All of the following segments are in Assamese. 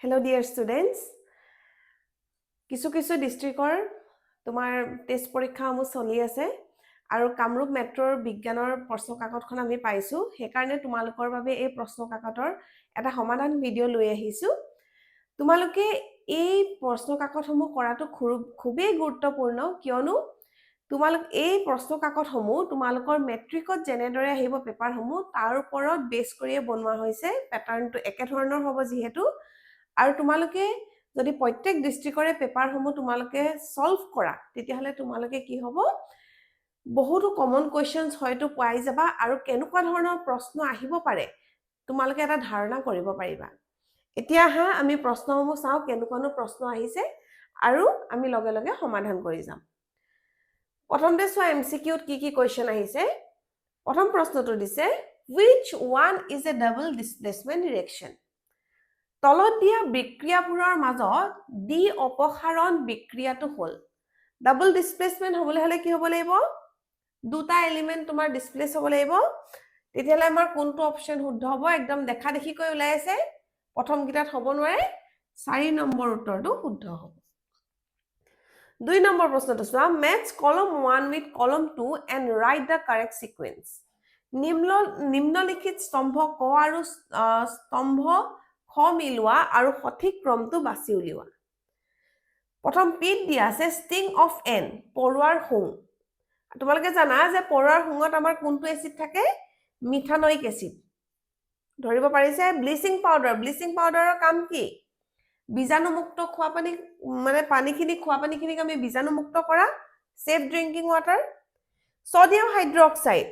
Hello dear students. কিছু ডিস্ট্ৰিক্টৰ তোমাৰ টেষ্ট পৰীক্ষাসমূহ চলি আছে আৰু কামৰূপ মেট্ৰৰ বিজ্ঞানৰ প্ৰশ্ন কাকতখন আমি পাইছো সেইকাৰণে তোমালোকৰ বাবে এই প্ৰশ্ন কাকতৰ এটা সমাধান ভিডিও লৈ আহিছো তোমালোকে এই প্ৰশ্ন কাকতসমূহ কৰাটো খুবেই গুৰুত্বপূৰ্ণ কিয়নো তোমালোক এই প্ৰশ্ন কাকতসমূহ তোমালোকৰ মেট্ৰিকত যেনেদৰে আহিব পেপাৰসমূহ তাৰ ওপৰত বেছ কৰি বনোৱা হৈছে প্যাটাৰ্নটো একে ধৰণৰ হ'ব যিহেতু আৰু তোমালোকে যদি প্ৰত্যেক ডিস্ট্ৰিক্টৰে পেপাৰসমূহ তোমালোকে সলভ কৰা তেতিয়াহলে তোমালোকে কি হ'ব বহুতো কমন কোৱেশ্চনছ হয়তো পাই যাবা আৰু কেনেকুৱা ধৰণৰ প্ৰশ্ন আহিব পাৰে তোমালোকে এটা ধাৰণা কৰিব পাৰিবা এতিয়া হা আমি প্ৰশ্নসমূহ চাও কেনেকুৱানো প্ৰশ্ন আহিছে আৰু আমি লগে লগে সমাধান কৰি যাম প্ৰথমতে চোৱা এমসিকিউত কি কোৱেশ্চন আহিছে প্ৰথম প্ৰশ্নটো দিছে which one is a double displacement reaction তলত দিয়া বিক্ৰিয়াবোৰৰ মাজত ডি অপসাৰণ বিক্ৰিয়াটো হল ডাবল ডিসপ্লেসমেন্ট হ'বলৈ হলে কি হ'ব লাগিব দুটা এলিমেন্ট তোমাৰ ডিসপ্লেস হ'ব লাগিব তেতিয়ালে আমাৰ কোনটো অপচন শুদ্ধ হ'ব একদম দেখা দেখি কৈ ওলাই আছে প্ৰথম গিটাত হ'ব নোৱাৰে 4 নম্বৰ উত্তৰটো শুদ্ধ হ'ব 2 নম্বৰ প্ৰশ্নটো চোৱা match column 1 with column 2 and write the correct sequence নিম্নলিখিত স্তম্ভ ক আৰু স্তম্ভ খ মিলোৱা আৰু সঠিক ক্ৰমটো বাছি উলিওৱা প্ৰথম পিত দিয়া আছে ষ্টিং অফ এন পৰুৱাৰ হুং তোমালোকে জানা যে পৰুৱাৰ হুঙত আমাৰ কোনটো এসিড থাকে মিথানয়িক এসিড ধৰিব পাৰিছে ব্লিচিং পাউডাৰৰ কাম কি বীজাণুমুক্ত খোৱা পানী মানে পানীখিনি খোৱা পানীখিনিক আমি বীজাণুমুক্ত কৰা safe drinking water sodium hydroxide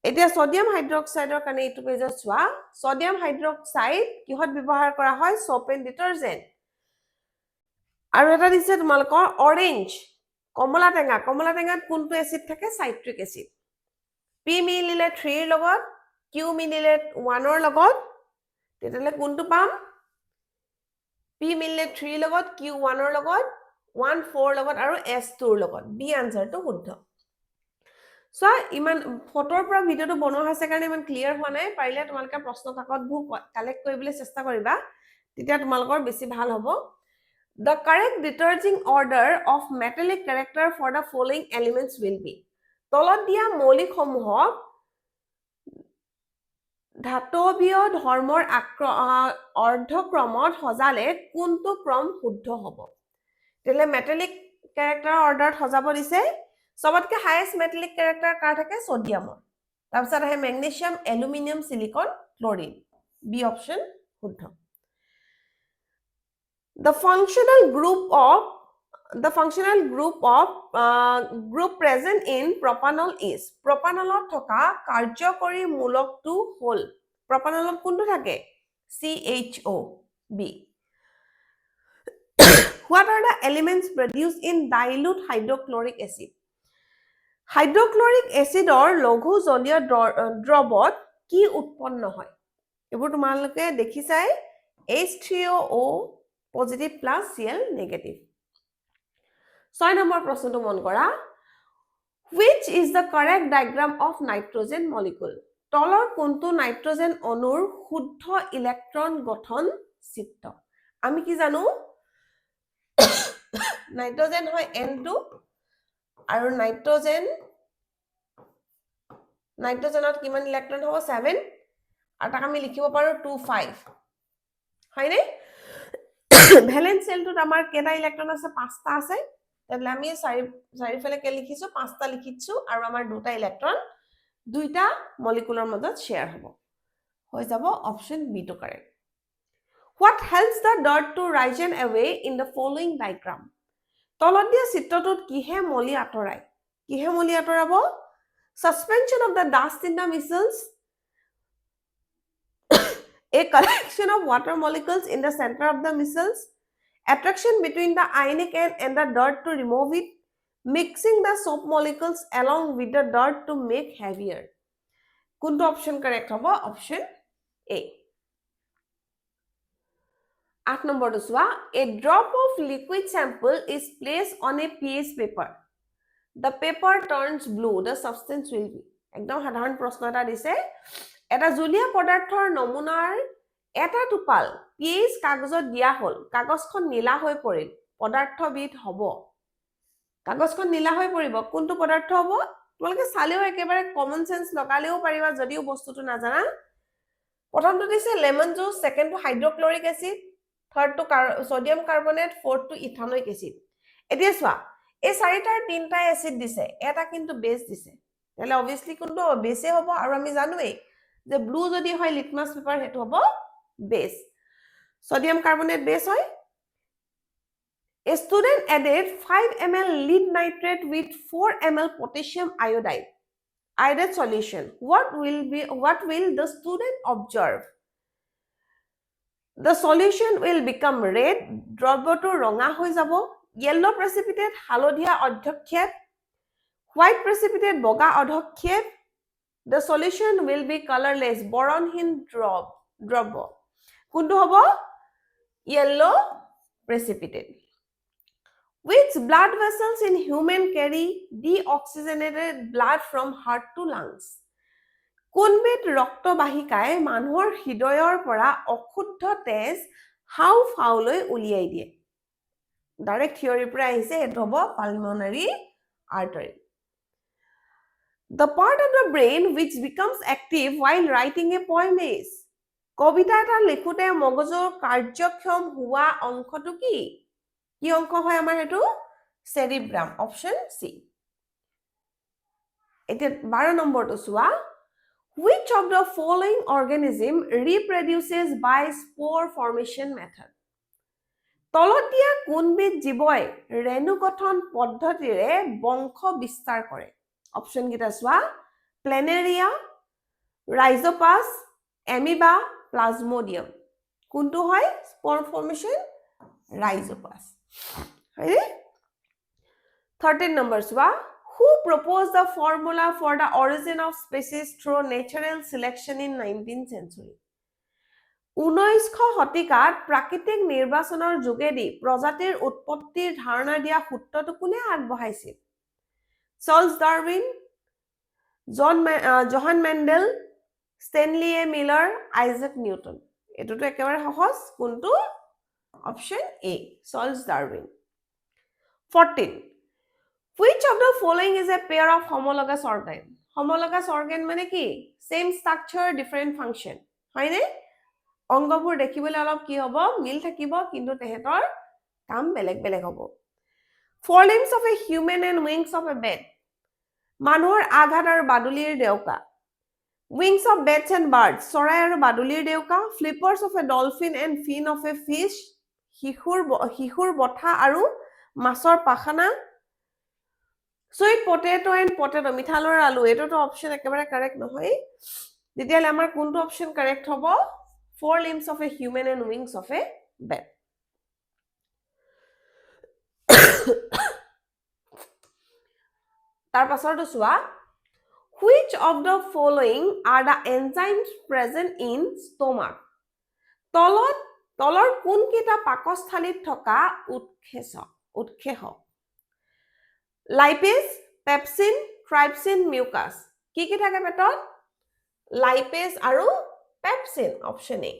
এতিয়া সোডিয়াম হাইড্ৰক্সাইডৰ কাৰণে এইটো পেজত চোৱা সোডিয়াম হাইড্ৰক্সাইড কিহত ব্যৱহাৰ কৰা হয় সোপ এণ্ড ডিটাৰজেন্ট আৰু এটা দিছে তোমালোকৰ অৰেঞ্জ কমলা টেঙাত কোনটো এসিড থাকে সাইট্ৰিক এসিড পি মিলিলে 3 ৰ লগত কিউ মিলিলে 1 ৰ লগত তেতিয়ালে কোনটো পাম পি মিলিলে 3 ৰ লগত কিউ 1 ৰ লগত 1 4 ৰ লগত আৰু এছ 2 ৰ লগত বি আনসাৰটো শুদ্ধ সো ইমান ফটোৰ পৰা ভিডিওটো বনোৱা হৈছে কাৰণে ইমান ক্লিয়াৰ হোৱা নাই পাৰিলে তোমালোকে প্ৰশ্ন কাকতবোৰ কালেক্ট কৰিবলৈ চেষ্টা কৰিবা তেতিয়া তোমালোকৰ বেছি ভাল হ'ব The correct deterging order of metallic character for the following elements will be তলত দিয়া মৌলিক সমূহক ধাতৱীয় ধৰ্মৰ অৰ্ধক্ৰমত সজালে কোনটো ক্ৰম শুদ্ধ হ'ব তেলে মেটালিক ক্যাৰেক্টাৰ অৰ্ডাৰত সজাব দিছে সবতকে হাইয়েস্ট মেটালিক ক্যাৰেক্টাৰ কাৰ থাকে সোডিয়ামৰ তাৰপিছত আহে magnesium aluminium silicon chlorine B option শুদ্ধ The functional group present in propanol is propanolot থকা কাৰ্যকৰী মূলকটো হল propanolot কোনটো থাকে CHO B What are the elements produced in dilute hydrochloric acid Hydrochloric acid or লঘু জলীয় দ্ৰৱত কি উৎপন্ন হয় এবোৰ তোমালোকে দেখিছাই H3O positive plus Cl negative 6 number প্ৰশ্নটো মন কৰা which is the correct diagram of nitrogen molecule তলৰ কোনটো নাইট্ৰজেন অণুৰ শুদ্ধ ইলেক্ট্ৰন গঠন চিত্ৰ আমি কি জানো নাইট্ৰজেন হয় N2 আৰু নাইট্ৰজেনত কিমান ইলেক্ট্ৰন হ'ব 7 আৰু তাক আমি লিখিব পাৰো 2 5 হয়নে ভ্যালেন্স সেলটোত আমাৰ কেটা ইলেক্ট্ৰন আছে 5টা আছে তেলে আমি চাৰিফালে কে লিখিছো 5টা লিখিছো আৰু আমাৰ দুটা ইলেক্ট্ৰন দুইটা মলিকুলৰ মাজত শেয়াৰ হ'ব হৈ যাব option B two correct What helps the dirt to rise away in the following diagram তলত দিয়া চিত্ৰটোত কিহে মলি আঁতৰাব suspension of the dust in the micelles A collection of water molecules in the center of the micelles, attraction between the ionic end and the dirt to remove it, mixing the soap molecules along with the dirt to make heavier. Kuntu option correct hobo? Option A. 8 number to swa. A drop of liquid sample is placed on a pH paper. The paper turns blue. The substance will be. একদম সাধাৰণ প্ৰশ্ন এটা দিছে এটা জুলীয়া পদাৰ্থৰ নমুনাৰ এটা টোপাল পিএইচ কাগজত দিয়া হল কাগজখন নীলা হৈ পৰিল পদাৰ্থবিদ হ'ব কাগজখন নীলা হৈ পৰিব কোনটো পদাৰ্থ হ'ব তোমালোকে চালেও একেবাৰে কমন সেন্স লগালেও পাৰিবা যদিও বস্তুটো নাজানা প্ৰথমটো দিছে লেমন জুচ সেকেন্ডটো হাইড্ৰক্লৰিক এসিড থাৰ্ডটো সোডিয়াম কাৰ্বনেট ফোৰ্থটো ইথানয়িক এসিড এতিয়া চোৱা এই চাৰিটাৰ তিনটা এসিড দিছে এটা কিন্তু বেস দিছে তাহলে অবভিয়াসলি কোনটো বেসে হ'ব আৰু আমি জানোৱেই যে ব্লু যদি হয় লিটমাছ পেপাৰ হেতু হ'ব বেস সোডিয়াম কাৰ্বনেট বেস হয় A student added 5 ml lead nitrate with 4 ml potassium iodide solution. What will the student observe? The solution will become red, দ্ৰব্যটো ৰঙা হৈ যাব, yellow precipitate হালধীয়া অধক্ষেপ, white precipitate বগা অধক্ষেপ, the solution will be colorless, বৰণহীন দ্ৰব্য। কোনটো হ'ব? Yellow precipitate. Which blood vessels in human carry deoxygenated blood from heart to lungs? কোনবিধ ৰক্তবাহিকাই মানুহৰ হৃদয়ৰ পৰা অশুদ্ধ তেজ হাওঁফাওঁলৈ উলিয়াই দিয়ে ডাইৰেক্ট থিওৰিৰ পৰা আহিছে এটো হ'ব pulmonary artery the part of the brain which becomes active while writing a poem is কবিতা এটা লিখোতে মগজুৰ কাৰ্যক্ষম হোৱা অংশটো কি কি অংশ হয় আমাৰ হেতু cerebrum option C এটা 12 নম্বৰটো চোৱা Which of the following organism reproduces by spore formation method? তলতীয়া কোনবিধ জীৱই ৰেণু গঠন পদ্ধতিৰে বংশ বিস্তাৰ কৰে অপচন কিটা চোৱা প্লেনেৰিয়া ৰাইজোপাছ এমিবা প্লাজমোডিয়াম কোনটো হয় স্পৰ ফৰ্মেশন ৰাইজোপাছ হয়নে 13 নম্বৰ চোৱা Who proposed the formula for the origin of species through natural selection in 19th century? 19শ শতিকাত প্ৰাকৃতিক নিৰ্বাচনৰ যোগেদি প্ৰজাতিৰ উৎপত্তিৰ ধাৰণা দিয়া সূত্ৰটো কোনে আগবঢ়াইছিল? Charles Darwin, Johann Mendel, Stanley A Miller, Isaac Newton. এটোটো একেবাৰে সহজ কোনটো? Option A, Charles Darwin. 14 Which of the following is a pair of homologous organ? Homologous organ মানে কি? Same structure, different function. হয়নে? অংগবোৰ দেখিবলৈ অলপ কি হ'ব? মিল থাকিব কিন্তু তেহেতৰ কাম বেলেগ বেলেগ হ'ব। Four limbs of a human and wings of a bat. মানুহৰ আঘাত আৰু বাদুলিৰ দেউকা। Wings of bats and birds. চৰাই আৰু বাদুলিৰ দেউকা। Flippers of a dolphin and fin of a fish. শিশুৰ বঠা আৰু মাছৰ পাখানা। Sweet potato and potato মিঠালৰ আলু এটোটো অপচন একেবাৰে কাৰেক্ট নহয় তেতিয়ালে আমাৰ কোনটো অপচন কাৰেক্ট হ'ব four limbs of a human and wings of a bat তাৰ পাছৰটো চোৱা which of the following are the enzymes present in stomach তলৰ কোন কিটা পাকস্থলীত থকা উৎক্ষেপক Lipase, pepsin, trypsin, mucus. কি কি থাকে পেটত? Lipase আৰু pepsin, option A.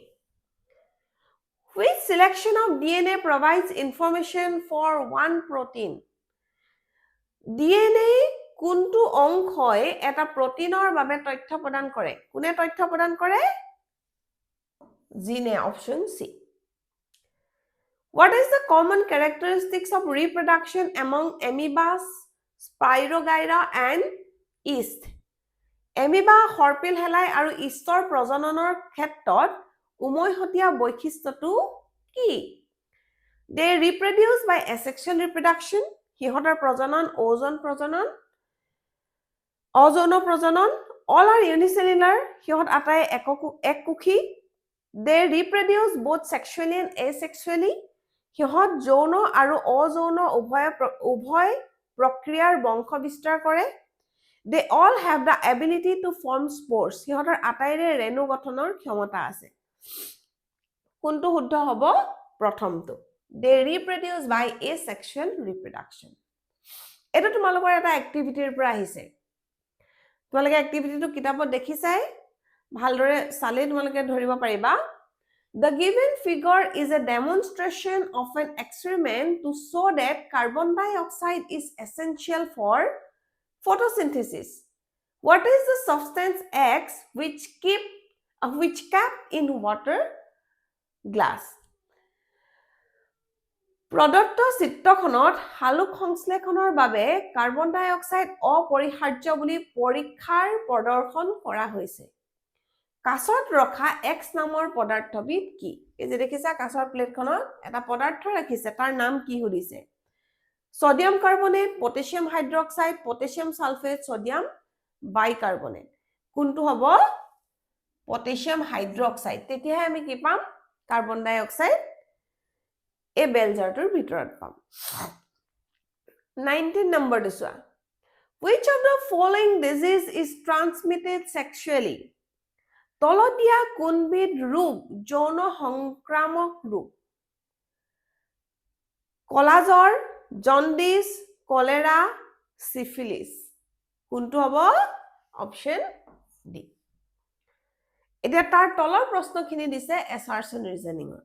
Which selection of DNA provides information for one protein? DNA কোনটো অংশই এটা প্ৰটিনৰ বাবে তথ্য প্ৰদান কৰে? কোনে তথ্য প্ৰদান কৰে? জিনে, option C. What is the common characteristics of reproduction among amoebas, Spirogyra and yeast? Amoeba, হৰপিল হেলাই আৰু yeastৰ প্ৰজননৰ ক্ষেত্ৰত উমৈহতীয়া বৈশিষ্ট্যটো কি? They reproduce by asexual reproduction. সিহঁতৰ প্ৰজনন অযৌন প্ৰজনন all are unicellular. সিহঁত আটাই এককোষী They reproduce both sexually and asexually. সিহঁত যৌন আৰু অযৌন উভয় প্ৰক্ৰিয়াৰ বংশ বিস্তাৰ কৰে They all have the ability to form spores. সিহঁতৰ আটাইৰে ৰেণু গঠনৰ ক্ষমতা আছে কোনটো শুদ্ধ হ'ব প্ৰথমটো They reproduce by asexual reproduction এটো তোমালোকৰ এটা এক্টিভিটিৰ পৰা আহিছে তোমালোকে এক্টিভিটিটো কিতাপত দেখিছাই ভালদৰে চালে তোমালোকে ধৰিব পাৰিবা The given figure is a demonstration of an experiment to show that carbon dioxide is essential for photosynthesis. What is the substance X which kept in water glass? প্ৰদত্ত চিত্ৰখনত হালুক সংশ্লেষণৰ বাবে কাৰ্বন ডাই অক্সাইড অপৰিহাৰ্য বুলি পৰীক্ষাৰ প্ৰদৰ্শন কৰা হৈছে কাছত ৰখা এক্স নামৰ পদাৰ্থবিধ কি এই যে দেখিছা কাছৰ প্লেটখনত এটা পদাৰ্থ ৰাখিছে তাৰ নাম কি সুধিছে sodium carbonate potassium hydroxide potassium sulphate sodium bicarbonate কোনটো হ'ব পটাছিয়াম হাইড্ৰক্সাইড তেতিয়াহে আমি কি পাম কাৰ্বন ডাই অক্সাইড এই বেলজাৰটোৰ ভিতৰত পাম 19 নম্বৰ দিছোৱা which of the following disease is transmitted sexually তলতিয়া কোনবিধ ৰোগ যৌন সংক্ৰামক ৰোগ কলাজ্বৰ জন্ডিস কলেৰা সিফিলিস কোনটো হ'ব অপচন ডি এতিয়া তাৰ তলৰ প্ৰশ্নখিনি দিছে এছাৰচন ৰিজনিংৰ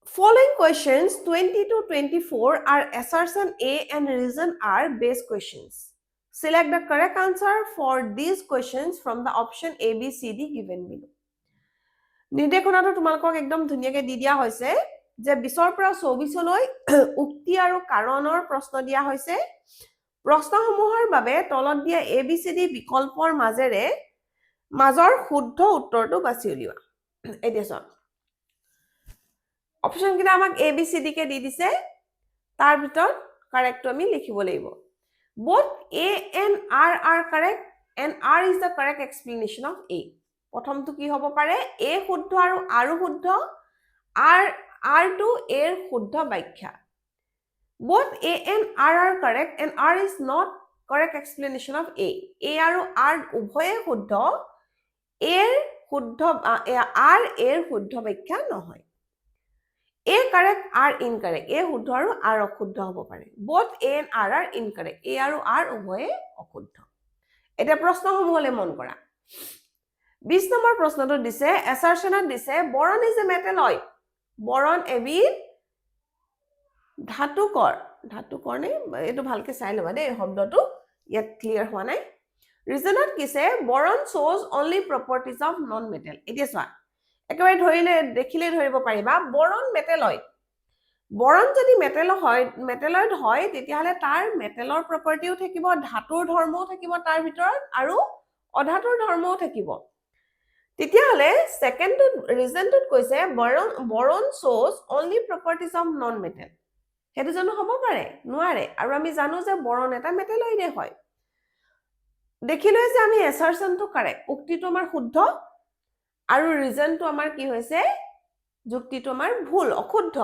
Following questions 20 to 24 are assertion A and reason R based questions. Select the correct answer for these questions from the option A, B, C, D given below. নিৰ্দেশনাটো তোমালোকক একদম ধুনীয়াকৈ দি দিয়া হৈছে যে 20 পৰা 24 লৈ উক্তি আৰু কাৰণৰ প্ৰশ্ন দিয়া হৈছে প্ৰশ্নসমূহৰ বাবে তলত দিয়া A, B, C, D বিকল্পৰ মাজৰ শুদ্ধ উত্তৰটো বাছি উলিওৱা এতিয়া চোৱা অপশন কিনা আমাক A B C D কে দি দিছে তাৰ ভিতৰত কাৰেক্ট আমি লিখিব লাগিব both A and R are correct and R is the correct explanation of A প্ৰথমটো কি হ'ব পাৰে A শুদ্ধ আৰু R শুদ্ধ R to A ৰ শুদ্ধ ব্যাখ্যা both A and R are correct and R is not correct explanation of A আৰু R উভয়ে শুদ্ধ A ৰ শুদ্ধ R A ৰ শুদ্ধ ব্যাখ্যা নহয় A correct R incorrect A শুদ্ধ আৰু R অশুদ্ধ হ'ব পাৰে both A and R are incorrect A আৰু R উভয়ে অশুদ্ধ এটা প্ৰশ্নসমূহলৈ মন কৰা 20 নম্বৰ প্ৰশ্নটো দিছে assertionত দিছে boron is a metalloid boron এবিধ ধাতুকৰ নে এটো ভালকে চাই লবা দে শব্দটো ইয়াত ক্লিয়াৰ হোৱা নাই ৰিজনত কিছে boron shows only properties of non metal এতিয়া চোৱা একেবাৰে দেখিলে ধৰিব পাৰিবা boron metalloid boron যদি metalloid হয় তেতিয়াহলে তাৰ মেটেলৰ প্ৰপাৰ্টিও থাকিব ধাতুৰ ধৰ্মও থাকিব তাৰ ভিতৰত আৰু অধাতুৰ ধৰ্মও থাকিব তেতিয়াহলে সেকেন্ড ৰিজনটোত কৈছে boron shows only properties of non metal হেতু জানো হ'ব পাৰে নোৱাৰে আৰু আমি জানো যে boron এটা metalloid হয় দেখিলে যে আমি assertionটো কাৰেক্ট উক্তিটো আমাৰ শুদ্ধ আৰু ৰিজনটো আমাৰ কি হৈছে যুক্তিটো আমাৰ ভুল অশুদ্ধ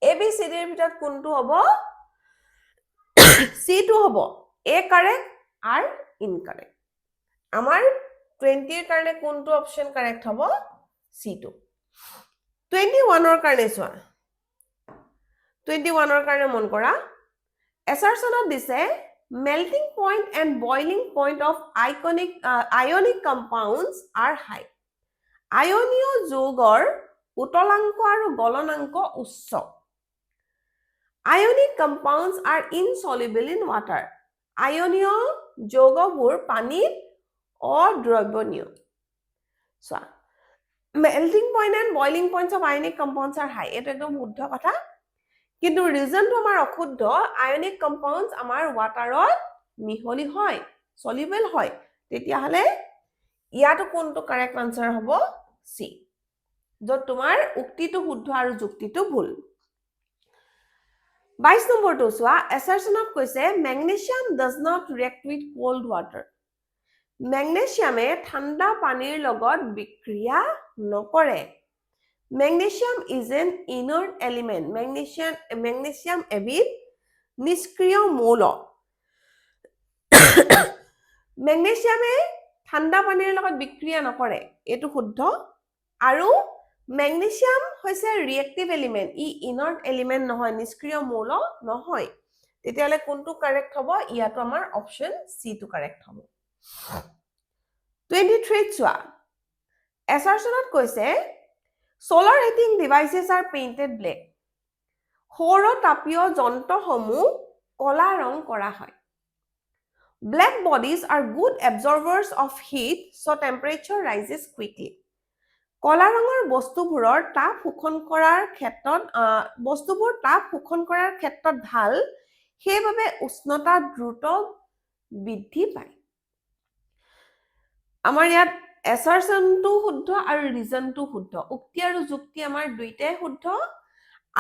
A B C D ৰ ভিতৰত কোনটো হ'ব C টো হ'ব A কাৰেক্ট R ইনকাৰেক্ট আমাৰ 20 ৰ কাৰণে কোনটো অপচন কাৰেক্ট হ'ব C টো 21 ৰ কাৰণে চোৱা 21 ৰ কাৰণে মন কৰা assertionত দিছে melting point and boiling point of ionic compounds are high আয়নীয় যৌগৰ উতলাংক আৰু গলনাংক উচ্চ ionic compounds are insoluble in water আয়নীয় যৌগবোৰ পানীত অদ্ৰৱণীয় so melting point and boiling points of ionic compounds are high এটো একদম শুদ্ধ কথা কিন্তু ৰিজনটো আমাৰ অশুদ্ধ আয়নিক কম্পাউণ্ডছ আমাৰ ওয়াটাৰত মিহলি হয় সলিবল হয় তেতিয়াহলে ইয়াটো কোনটো কাৰেক্ট আনসাৰ হ'ব সি যত তোমাৰ উক্তিটো শুদ্ধ আৰু যুক্তিটো ভুল 22 নম্বৰটো চোৱা assertionত কৈছে magnesium does not react with cold water magnesiumে ঠাণ্ডা পানীৰ লগত বিক্ৰিয়া নকৰে Magnesium is an inert element. Magnesium এবিধ নিষ্ক্ৰিয় মৌল Magnesiumে ঠাণ্ডা পানীৰ লগত বিক্ৰিয়া নকৰে এটো শুদ্ধ আৰু Magnesium হৈছে reactive element ই inert element নহয় নিষ্ক্ৰিয় মৌল নহয় তেতিয়ালে কোনটো কাৰেক্ট হ'ব ইয়াটো আমাৰ অপচন সি টো কাৰেক্ট হ'ব 23 চোৱা এছাৰশ্যনত কৈছে solar heating devices are painted black. সৌৰ তাপীয় যন্ত্ৰসমূহ কলা ৰং কৰা হয়। Black bodies are good absorbers of heat, so temperature rises quickly. কলা ৰঙৰ বস্তুবোৰৰ তাপ শোষণ কৰাৰ ক্ষেত্ৰত ভাল, সেইবাবে উষ্ণতা দ্ৰুত বৃদ্ধি পায়। আমাৰ ইয়াত এছাৰশ্যনটো শুদ্ধ আৰু ৰিজনটো শুদ্ধ। উক্তি আৰু যুক্তি আমাৰ দুইটাই শুদ্ধ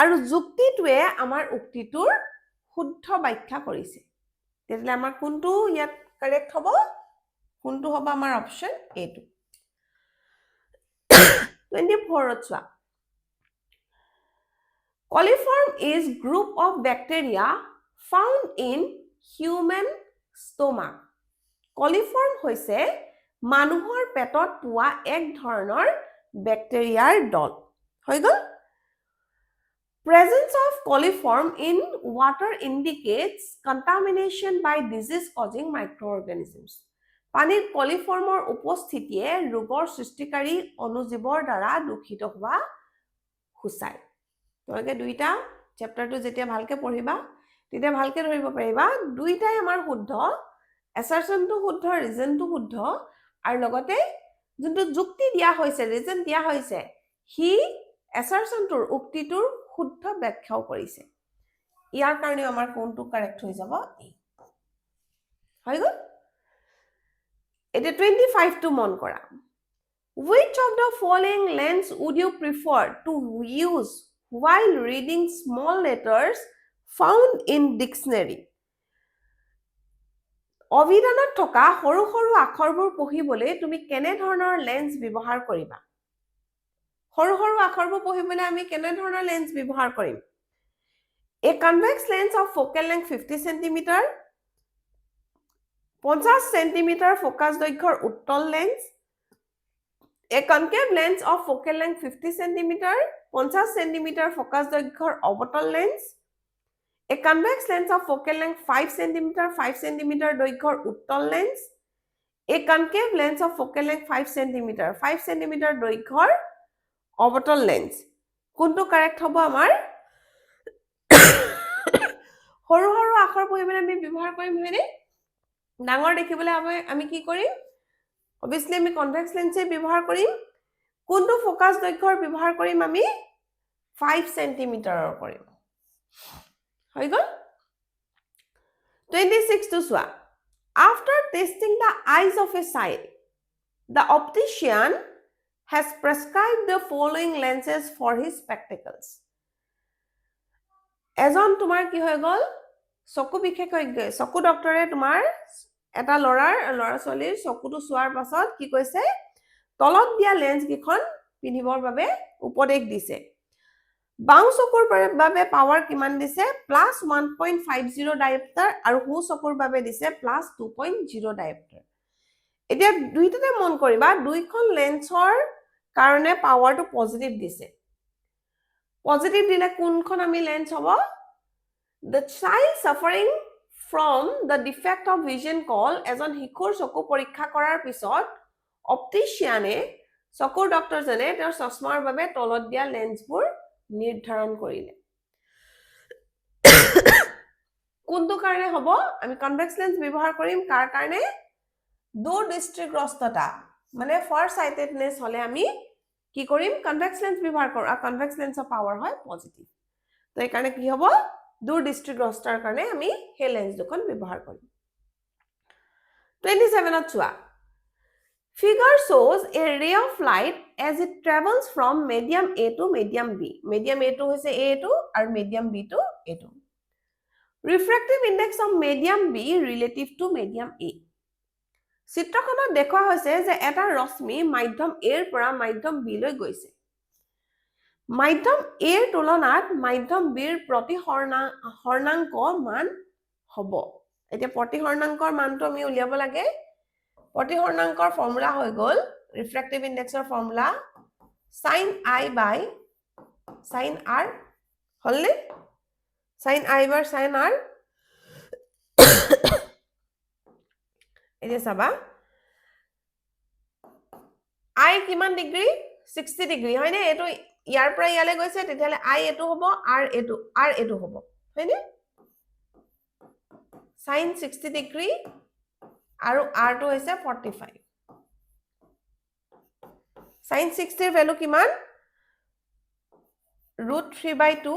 আৰু যুক্তিটোৱে আমাৰ উক্তিটোৰ শুদ্ধ ব্যাখ্যা কৰিছে। তেতিয়াহ'লে আমাৰ কোনটো ইয়াত কাৰেক্ট হ'ব? কোনটো হ'ব আমাৰ অপশ্যন এটো। 24ত চোৱা। Coliform is group of bacteria found in human stomach. Coliform হৈছে মানুহৰ পেটত পোৱা এক ধৰণৰ বেক্টেৰিয়াৰ দল। হৈ গ'ল? Presence of coliform in water indicates contamination by disease-causing microorganisms. পানীত কলিফৰ্মৰ উপস্থিতিয়ে ৰোগৰ সৃষ্টিকাৰী অণুজীৱৰ দ্বাৰা দূষিত হোৱা সূচায়। তোমালোকে দুইটা চেপ্টাৰটো যেতিয়া ভালকে পঢ়িবা তেতিয়া ভালকে ধৰিব পাৰিবা দুইটাই আমাৰ শুদ্ধ, এছাৰশ্যনটো শুদ্ধ, ৰিজনটো শুদ্ধ আৰু লগতে যোনটো যুক্তি দিয়া হৈছে, ৰিজন দিয়া হৈছে, হি এছাৰশ্যনটোৰ উক্তিটোৰ শুদ্ধ ব্যাখ্যাও কৰিছে। ইয়াৰ কাৰণে আমাৰ কোনটো কাৰেক্ট হৈ যাব? হৈ গ'ল? এতিয়া 25টো মন কৰা। Which of the following lens would you prefer to use while reading small letters found in dictionary? অভিধানত থকা সৰু সৰু আখৰবোৰ পঢ়িবলৈ তুমি কেনে ধৰণৰ লেন্স ব্যৱহাৰ কৰিবা? সৰু সৰু আখৰবোৰ পঢ়িবলৈ আমি কেনে ধৰণৰ লেন্স ব্যৱহাৰ কৰিম? A convex lens of focal length 50 cm, 50 cm focus দৈৰ্ঘ্যৰ উত্তল lens, A concave lens of focal length 50 cm, 50 cm focus দৈৰ্ঘ্যৰ অৱতল lens, A convex lens of focal length 5 cm, 5 cm দৈৰ্ঘ্যৰ উত্তল lens, A concave lens of focal length 5 cm, 5 cm দৈৰ্ঘ্যৰ অৱতল লেন্স। কোনটো কাৰেক্ট হ'ব আমাৰ? সৰু সৰু আখৰ পঢ়িবলৈ আমি ব্যৱহাৰ কৰিম হয়নে? ডাঙৰ দেখিবলৈ আমি কি কৰিম? Obviously আমি কনভেক্স লেন্সে ব্যৱহাৰ কৰিম। কোনটো ফোকাস দৈৰ্ঘ্যৰ ব্যৱহাৰ কৰিম আমি? 5 সেন্টিমিটাৰৰ কৰিম। হৈ গ'ল? 26টো চোৱা। After testing the eyes of a child, the optician has prescribed the following lenses for his spectacles. এজন তোমাৰ কি হৈ গ'ল? চকু বিশেষজ্ঞ, চকু ডক্টৰে তোমাৰ এটা ল'ৰা ছোৱালীৰ চকুটো চোৱাৰ পাছত কি কৈছে? তলত দিয়া লেন্স কিখন পিন্ধিবৰ বাবে উপদেশ দিছে। বাওঁ চকুৰ বাবে পাৱাৰ কিমান দিছে? +1.50 ডায়োপ্টাৰ আৰু সো চকুৰ বাবে দিছে +2.0 ডায়োপ্টাৰ। এতিয়া দুইটাতে মন কৰিবা দুইখন লেন্সৰ কাৰণে পাৱাৰটো পজিটিভ দিছে। পজিটিভ দিলে কোনখন আমি লেন্স হ'ব? The child suffering from the defect of vision call, এজন শিশুৰ চকু পৰীক্ষা কৰাৰ পিছত অপটিচিয়ানে চকুৰ ডক্টৰজনে তেওঁৰ চশমাৰ বাবে তলত দিয়া লেন্সবোৰ নিৰ্ধাৰণ কৰিলে। কোনটো কাৰণে হ'ব? আমি কনভেক্স লেন্স ব্যৱহাৰ কৰিম কাৰ কাৰণে? দূৰদৃষ্টিগ্ৰস্ততা মানে ফাৰ সাইটেডনেস হলে আমি কি কৰিম? কনভেক্স লেন্স ব্যৱহাৰ কৰোঁ আৰু কনভেক্স লেন্সৰ পাৱাৰ হয় পজিটিভ। তো এই কাৰণে কি হ'ব? দূৰদৃষ্টিগ্ৰস্তৰ কাৰণে আমি সেই লেন্স দুখন ব্যৱহাৰ কৰিম। 27ত চোৱা। Figure shows a ray of light as it travels from medium A to medium B. Medium A to হৈছে A2 আৰু medium B to A2. Refractive index of medium B relative to medium A. চিত্ৰখনত দেখুওৱা হৈছে যে এটা ৰশ্মি মাধ্যম A ৰ পৰা মাধ্যম B লৈ গৈছে। মাধ্যম A ৰ তুলনাত মাধ্যম B ৰ প্ৰতিহৰ্ণাংক মান হ'ব। এতিয়া প্ৰতিহৰ্ণাংকৰ মানটো আমি উলিয়াব লাগে। প্ৰতিহৰ্ণাংকৰ ফৰ্মুলা হৈ গ'ল ৰিফ্ৰেক্টিভ ইনডেক্সৰ formula sin I by sin R হলনে? sin I by sin R এতিয়া চাবা I কিমান ডিগ্ৰী 60 ডিগ্ৰী হয়নে এটো ইয়াৰ পৰা ইয়ালে গৈছে তেতিয়ালে I এটো হ'ব R এটো হ'ব হয়নে sin 60 ডিগ্ৰী আৰু R টো হৈছে 45 sin 60 এৰ ভ্যালু কিমান √3/2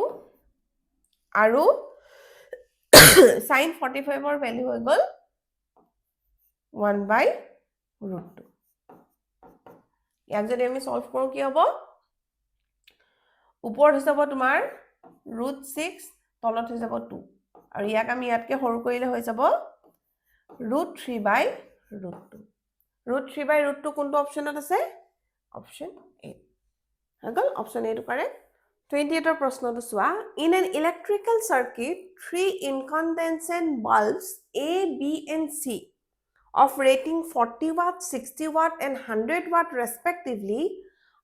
আৰু sin 45 এৰ ভ্যালু হৈ গল 1/√2 ইয়াক যদি আমি সলভ কৰো কি হ'ব ওপৰত হৈ যাব তোমাৰ √6 তলত হৈ যাব 2 আৰু ইয়াক আমি ইয়াতকে সৰু কৰিলে হৈ যাব √3/√2 √3/√2 কোনটো অপশনত আছে অপশন A হগল অপশন A টো কাৰেক্ট 28 er প্ৰশ্নটো চোৱা in an electrical circuit three incandescent bulbs A B and C of rating 40 watt 60 watt and 100 watt respectively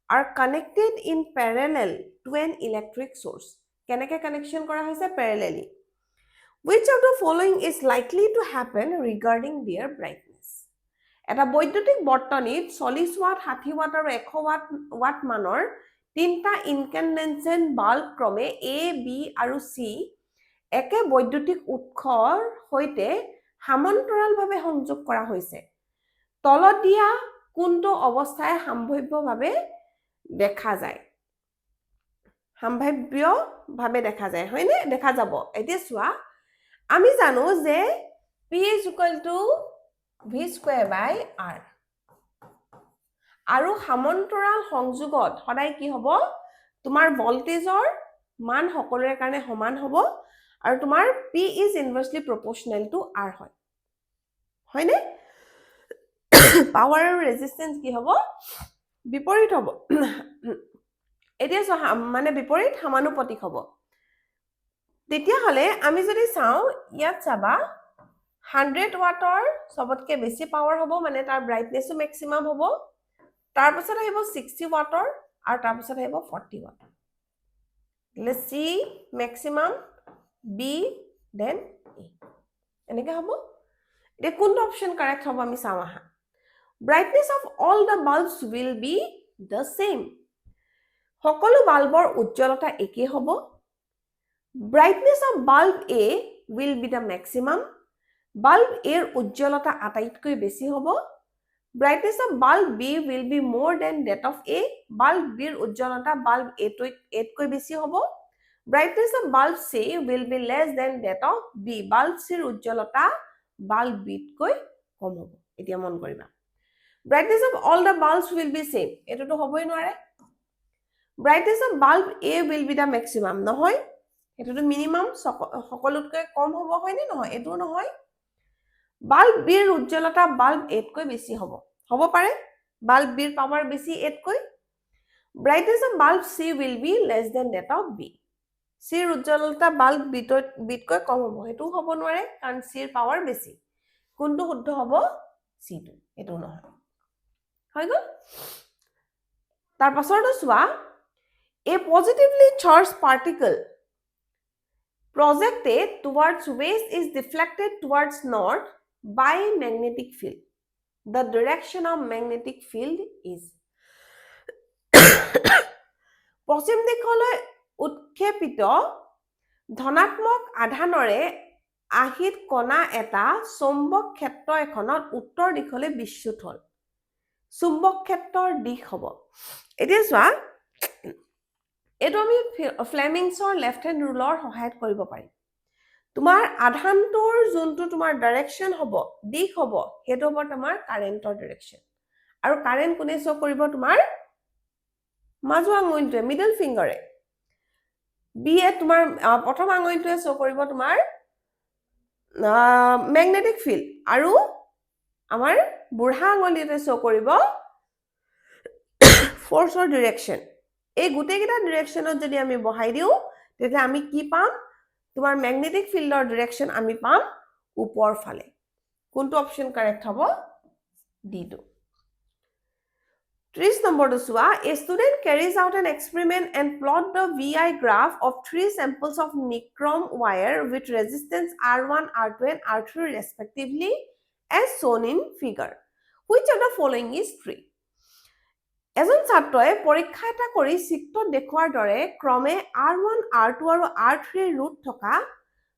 are connected in parallel to an electric source keneke connection kora hoise parallelly which of the following is likely to happen regarding their brightness eta বৈদ্যুতিক বৰ্তনীত 40 watt 60 watt আৰু 100 watt মানৰ তিনটা ইনকেন্ডেন্সেন্ট বাল্ব ক্ৰমে A B আৰু C একে বৈদ্যুতিক উৎসৰ হৈতে সমান্তৰালভাৱে সংযোগ কৰা হৈছে তলত দিয়া কোনটো অৱস্থায় সম্ভাৱ্যভাৱে দেখা যায় সম্ভাৱ্যভাৱে দেখা যায় হয়নে দেখা যাব এতিয়া চোৱা আমি জানো যে P = V²/R আৰু সমান্তৰাল সংযোগত সদায় কি হ'ব তোমাৰ ভোল্টেজৰ মান সকলোৰে কাৰণে সমান হ'ব আৰু তোমাৰ P is inversely proportional to R হয় হয়নে পাৱাৰ আৰু ৰেজিস্ট্যান্স কি হ'ব বিপৰীত হ'ব এতিয়া মানে বিপৰীত সমানুপাতিক হ'ব তেতিয়া হলে আমি যদি চাও ইয়াত চাবা 100 ওয়াটৰ সবতকে বেছি পাৱাৰ হ'ব মানে তাৰ ব্ৰাইটনেসও ম্যাক্সিমাম হ'ব তাৰ পিছত আহিব 60 ওয়াটৰ আৰু তাৰ পিছত আহিব 40 watt let's see maximum B then A এনেকে হ'ব এতিয়া কোনটো অপশন কাৰেক্ট হ'ব আমি চাও আহা brightness of all the bulbs will be the same সকলো বাল্বৰ উজ্জ্বলতা একে হ'ব brightness of bulb A will be the maximum bulb A এর উজ্জ্বলতা আটাইতকৈ বেছি হ'ব brightness of bulb B will be more than that of A bulb B এর উজ্জ্বলতা bulb A তকৈ বেছি হ'ব brightness of bulb C will be less than that of B bulb C এর উজ্জ্বলতা bulb B তকৈ কম হ'ব এতিয়া মন কৰিবা brightness of all the bulbs will be same এটো তো হবই নোৱাৰে brightness of bulb A will be the maximum নহয় এটো তো মিনিমাম সকলোতকৈ কম হ'ব হয়নে নহয় এটো নহয় bulb B এর উজ্জ্বলতা bulb A তকৈ বেছি হ'ব পাৰে bulb B এৰ পাৱাৰ বেছি A তকৈ brightness of bulb C will be less than that of B C এর উজ্জ্বলতা bulb B তকৈ কম হ'ব এটো হ'ব নোৱাৰে কাৰণ C এৰ পাৱাৰ বেছি কোনটো শুদ্ধ হ'ব C টো এটো নহয় হৈ গল তাৰ পাছৰটো চোৱা a positively charged particle projected towards west is deflected towards north by magnetic field the direction of magnetic field is পশ্চিম দিশলৈ উৎক্ষেপিত ধনাত্মক আধানৰে আহিত কণা এটা চুম্বক ক্ষেত্ৰ এখনত উত্তৰ দিশলৈ বিচ্যুত হ'ল চুম্বক ক্ষেত্ৰৰ দিশ হ'ব এতিয়া চোৱা এটো আমি ফ্লেমিংছৰ লেফট হ্যান্ড ৰুলৰ সহায়ত কৰিব পাৰি তোমাৰ আধানটোৰ যোনটো তোমাৰ ডাইৰেকশন হ'ব দিশ হ'ব হেটো হ'ব তোমাৰ কাৰেন্টৰ ডাইৰেকশন আৰু কাৰেন্ট কোনে শো কৰিব তোমাৰ মাজু আঙুলিটোৱে মিডল ফিংগাৰে বি এ তোমাৰ প্ৰথম আঙুলিটোৱে শো কৰিব তোমাৰ ম্যাগনেটিক ফিল্ড আৰু আমাৰ বুঢ়া আঙুলিটোৱে শো কৰিব ফোৰ্সৰ ডাইৰেকশন এই গুটেকেটা ডাইৰেকশনত যদি আমি বহাই দিও তেতিয়া আমি কি পাম তোমাৰ ম্যাগনেটিক ফিল্ডৰ ডাইৰেকশন আমি পাম ওপৰ ফালে কোনটো অপশন কাৰেক্ট হ'ব ডি টো 30 নম্বৰটো চোৱা a student carries out an experiment and plot the VI graph of three samples of nichrome wire with resistance R1 R2 and R3 respectively as shown in figure which of the following is true এজন ছাত্ৰই পৰীক্ষা এটা কৰি চিত্ৰত দেখুৱাৰ দৰে ক্ৰমে R1, R2 আৰু R3 ৰুট থকা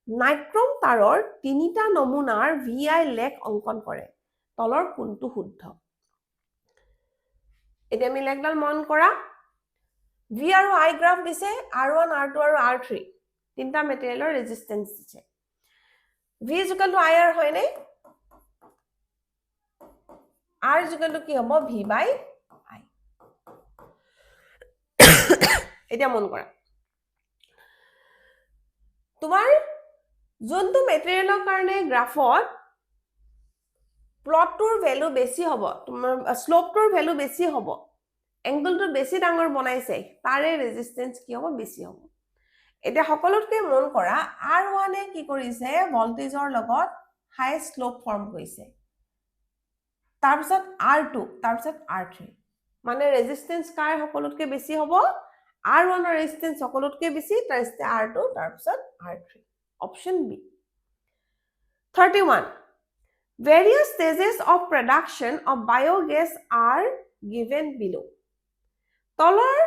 নাইক্ৰম তাৰৰ তিনিটা নমুনাৰ VI লেখ অংকন কৰে তলৰ কোনটো শুদ্ধ এতিয়া আমি লেখডাল মন কৰা V আৰু I গ্ৰাফ দিছে R1, R2 আৰু R3 তিনিটা মেটেৰিয়েলৰ ৰেজিষ্টেন্স দিছে V = I R হয়নে R = কি হ'ব V by I এতিয়া মন কৰা তোমাৰ যোনটো মেটেৰিয়েলৰ কাৰণে গ্ৰাফত প্লটটোৰ ভ্যালু বেছি হ'ব তোমাৰ স্লোপটোৰ ভ্যালু বেছি হ'ব এংগলটো বেছি ডাঙৰ বনাইছে তাৰে ৰেজিষ্টেন্স কি হ'ব বেছি হ'ব এতিয়া সকলোতকৈ মন কৰা R1 এ কি কৰিছে ভল্টেজৰ লগত হাই স্লোপ ফৰ্ম কৰিছে তাৰপিছত R2 তাৰপিছত R3 মানে ৰেজিষ্টেন্স কাৰ সকলোতকৈ বেছি হ'ব R1 ৰ ৰেজিষ্টেন্স সকলোতকৈ বেছি তাৰপিছত R2 তাৰপিছত R3 option B 31 Various stages of production of biogas are given below. তলৰ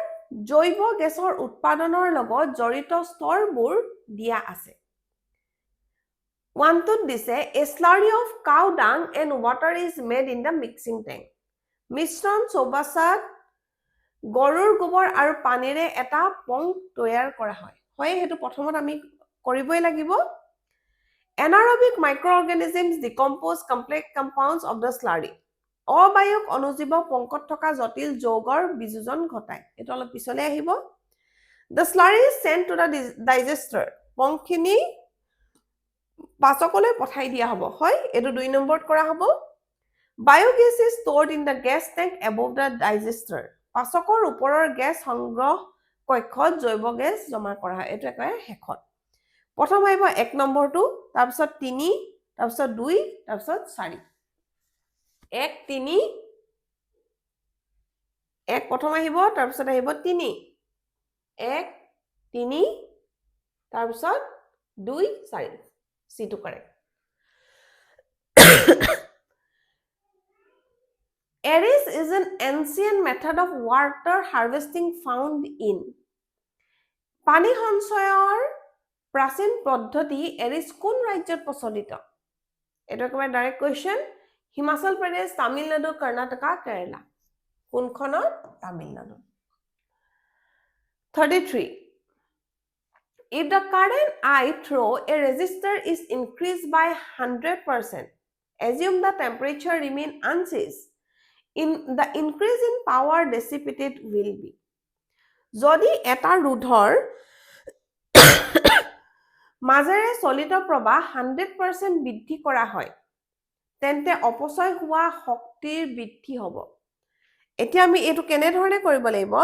জৈৱ গেছৰ উৎপাদনৰ লগত জড়িত স্তৰবোৰ দিয়া আছে 1 ত দিছে a slurry of cow dung and water is made in the mixing tank মিশ্ৰণ চৌবাচাত গৰুৰ গোবৰ আৰু পানীৰে এটা পং তৈয়াৰ কৰা হয় হয় হেতু প্ৰথমত আমি কৰিবই লাগিব Anaerobic microorganisms decompose complex compounds of the slurry. অবায়ুক অনুজীৱ পংকত থকা জটিল যৌগৰ বিযোজন ঘটায় এটা অলপ পিছলে আহিব The slurry is sent to the digester. পংখিনি পাচকলৈ পঠাই দিয়া হ'ব হয় এটো 2 নম্বৰত কৰা হ'ব Biogas is stored in the gas tank above the digester. পাচকৰ ওপৰৰ গেছ সংগ্ৰহ কক্ষত জৈৱ গেছ জমা কৰা হয় এটো একেবাৰে শেষত প্ৰথম আহিব 1 নম্বৰটো তাৰপিছত 3 তাৰপিছত 2 তাৰপিছত 4 1 3 1 প্ৰথম আহিব তাৰপিছত আহিব 3 1 3 তাৰপিছত 2 4 C2 correct Aeris is an ancient method of water harvesting found in পানী সঞ্চয়ৰ প্ৰাচীন পদ্ধতি এৰিছ কোন ৰাজ্যত প্ৰচলিত এটা একেবাৰে ডাইৰেক্ট কোৱেশ্চন হিমাচল প্ৰদেশ তামিলনাডু কৰ্ণাটকা কেৰালা কোনখনত Tamil Nadu 33 If the current I through a resistor is increased by 100%, assume the temperature remain unchanged. The increase in power dissipated will be. যদি এটা ৰোধৰ মাজেৰে চলিত প্ৰবাহ 100% বৃদ্ধি কৰা হয় তেন্তে অপচয় হোৱা শক্তিৰ বৃদ্ধি হ'ব এতিয়া আমি এটো কেনে ধৰণে কৰিব লাগিব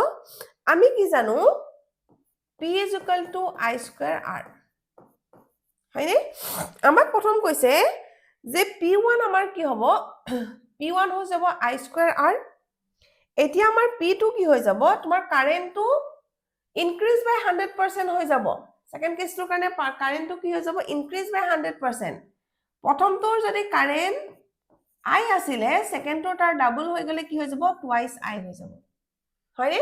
আমি কি জানো P is equal to I square R হয়নে আমাক প্ৰথম কৈছে যে P1 আমাৰ কি হ'ব P1 হৈ যাব I square R এতিয়া আমাৰ P2 কি হৈ যাব তোমাৰ কাৰেন্টটো ইনক্ৰিজ বাই 100% হৈ যাব সেকেন্ড কেছটোৰ কাৰণে কাৰেন্টটো কি হৈ যাব ইনক্ৰিজ বাই 100% প্ৰথমটোৰ যদি কাৰেন্ট I আছিলে সেকেন্ডটোৰ তাৰ ডাবল হৈ গলে কি হৈ যাব টুৱাইস I হৈ যাব হয়নে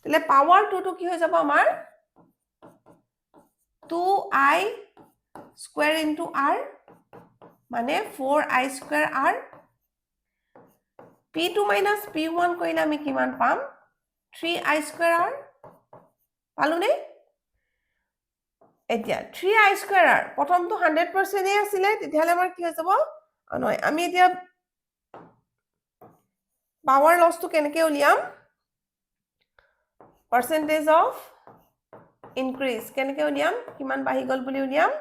তেলে পাৱাৰ 2 টো কি হৈ যাব আমাৰ 2I square into R মানে 4I square R P2 minus P1 কৰিলে আমি কিমান পাম 3I square R পালুনে এতিয়া 3I square R প্ৰথমটো 100% এ আছিলে তেতিয়ালে আমাৰ কি হৈ যাব নহয় আমি এতিয়া পাৱাৰ লসটো কেনেকে উলিয়াম percentage of increase কেনেকে উলিয়াম কিমান বাঢ়ি গল বুলি উলিয়াম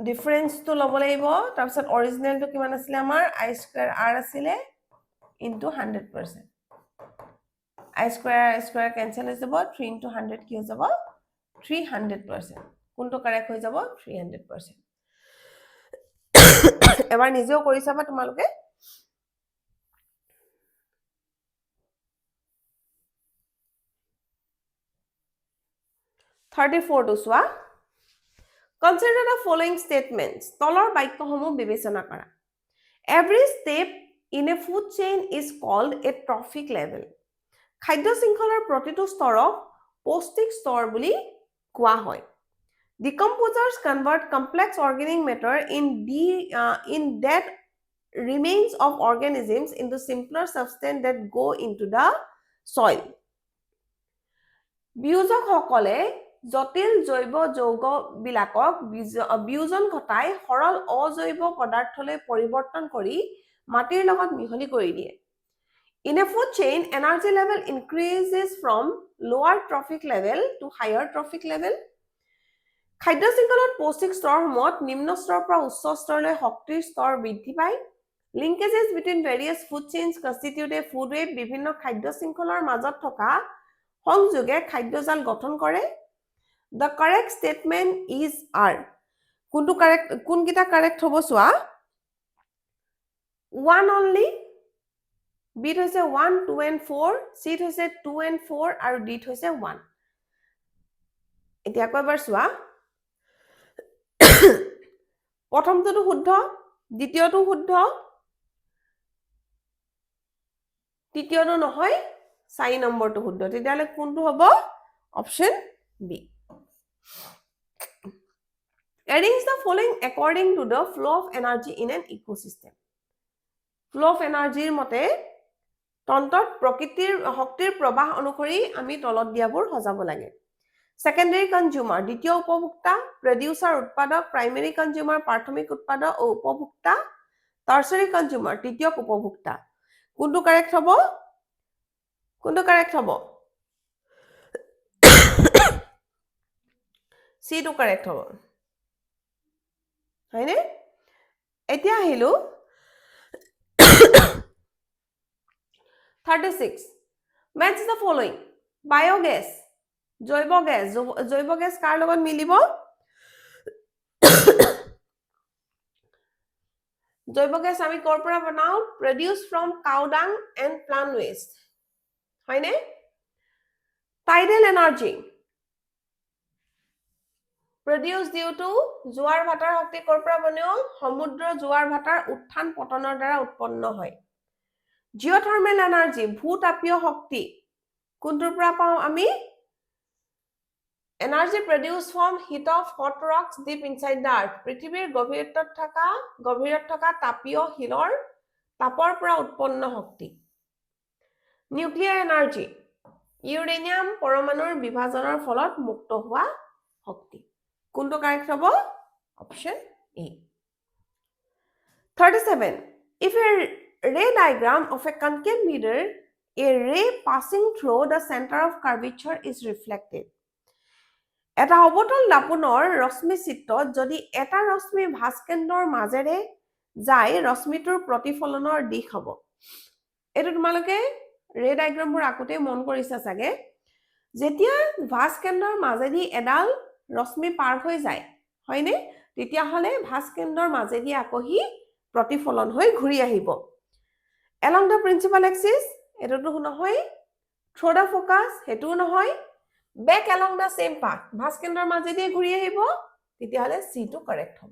ডিফাৰেন্স তো লব লাগিব তাৰপিছত অৰিজিনাল তো কিমান আছিল আমাৰ I square R আছিল into 100% I square cancel হৈ যাব 3 into 100 কি হৈ যাব 300% কোনটো কাৰেক্ট হৈ যাব 300% এবাৰ নিজেও কৰি চাবা তোমালোকে (34) to soa. Consider the following statements. তলৰ বাক্যসমূহ বিবেচনা কৰা. Every step in a food chain is called a trophic level. খাদ্য শৃংখলাৰ প্ৰতিটো স্তৰক পৌষ্টিক স্তৰ বুলি কোৱা হয়। Decomposers convert complex organic matter in dead remains of organisms into simpler substance that go into the soil. বিয়োজকসকলে জটিল জৈৱ যৌগবিলাকক বিয়োজন ঘটাই সৰল অজৈৱ পদাৰ্থলৈ পৰিৱৰ্তন কৰি মাটিৰ লগত মিহলি কৰি দিয়ে। In a food chain, energy level increases from lower trophic level to higher trophic level. খাদ্য শৃংখলত পৌষ্টিক স্তৰসমূহত নিম্ন স্তৰৰ পৰা উচ্চ স্তৰলৈ শক্তিৰ স্তৰ বৃদ্ধি পায়। Linkages between various food chains constitute a food web. বিভিন্ন খাদ্য শৃংখলৰ মাজত থকা সংযোগে খাদ্যজাল গঠন কৰে। The correct statement is R. কোনকেইটা correct হ'ব চোৱা? One only. B হৈছে 1, 2 and 4, C হৈছে 2 and 4 আৰু D হৈছে 1. এতিয়া আকৌ এবাৰ চোৱা। প্ৰথমটো শুদ্ধ, দ্বিতীয়টো শুদ্ধ, তৃতীয়টো নহয়, 4 নম্বৰটো শুদ্ধ। তেতিয়াহ'লে কোনটো হ'ব? Option B. Arrange the following according to the flow of energy in an ecosystem. Flow of energy মতে তন্ত্ৰত প্ৰকৃতিৰ শক্তিৰ প্ৰবাহ অনুসৰি আমি তলত দিয়াবোৰ সজাব লাগে। Secondary consumer, দ্বিতীয় উপভোক্তা, producer উৎপাদক, primary consumer প্ৰাথমিক উৎপাদক ও উপভোক্তা, tertiary consumer তৃতীয়ক উপভোক্তা। কোনটো কাৰেক্ট হ'ব? কোনটো কাৰেক্ট হ'ব? C টো কাৰেক্ট হ'ব। হয়নে? এতিয়া আহিলো 36. Match the following. Biogas, জৈৱ গেছ কাৰ লগত মিলিব? জৈৱ গেছ আমি কৰ পৰা বনাও? Produce from cow dung and plant waste. হয়নে? Tidal energy, produce due to জোৱাৰ ভাটাৰ শক্তি কৰ পৰা বনেও? সমুদ্ৰ জোৱাৰ ভাটাৰ উত্থান পতনৰ দ্বাৰা উৎপন্ন হয়। Geothermal energy, ভূতাপীয় শক্তি কোনটোৰ পৰা পাওঁ আমি? Energy produced from heat of hot rocks deep inside the earth. পৃথিৱীৰ গভীৰত থকা তাপীয় শিলৰ তাপৰ পৰা উৎপন্ন শক্তি। Nuclear energy, ইউৰেনিয়াম পৰমাণুৰ বিভাজনৰ ফলত মুক্ত হোৱা শক্তি। কোনটো কাৰেক্ট হ'ব? Option A. 37. If a ray diagram of a concave mirror, a ray passing through the center of curvature is reflected. এটা অৱতল দাপোনৰ ৰশ্মি চিত্ৰত যদি এটা ৰশ্মি ভাস্কেন্দ্ৰৰ মাজেৰে যায়, ৰশ্মিটোৰ প্ৰতিফলনৰ দিশ হ'ব। এইটো তোমালোকে ৰে ডায়াগ্ৰামবোৰ আকোতে মন কৰিছা চাগে। যেতিয়া ভাস্কেন্দ্ৰৰ মাজেদি এডাল ৰশ্মি পাৰ হৈ যায়, হয়নে? তেতিয়াহ'লে ভাস্কেন্দ্ৰৰ মাজেদি আকৌ হি প্ৰতিফলন হৈ ঘূৰি আহিব। Along the principal axis, এটোটো নহয়। Through the focus, হেতুও নহয়। Back along the same path, ভাস্কেন্দ্ৰৰ মাজেদি ঘূৰি আহিব, তেতিয়াহ'লে C টো correct হ'ব।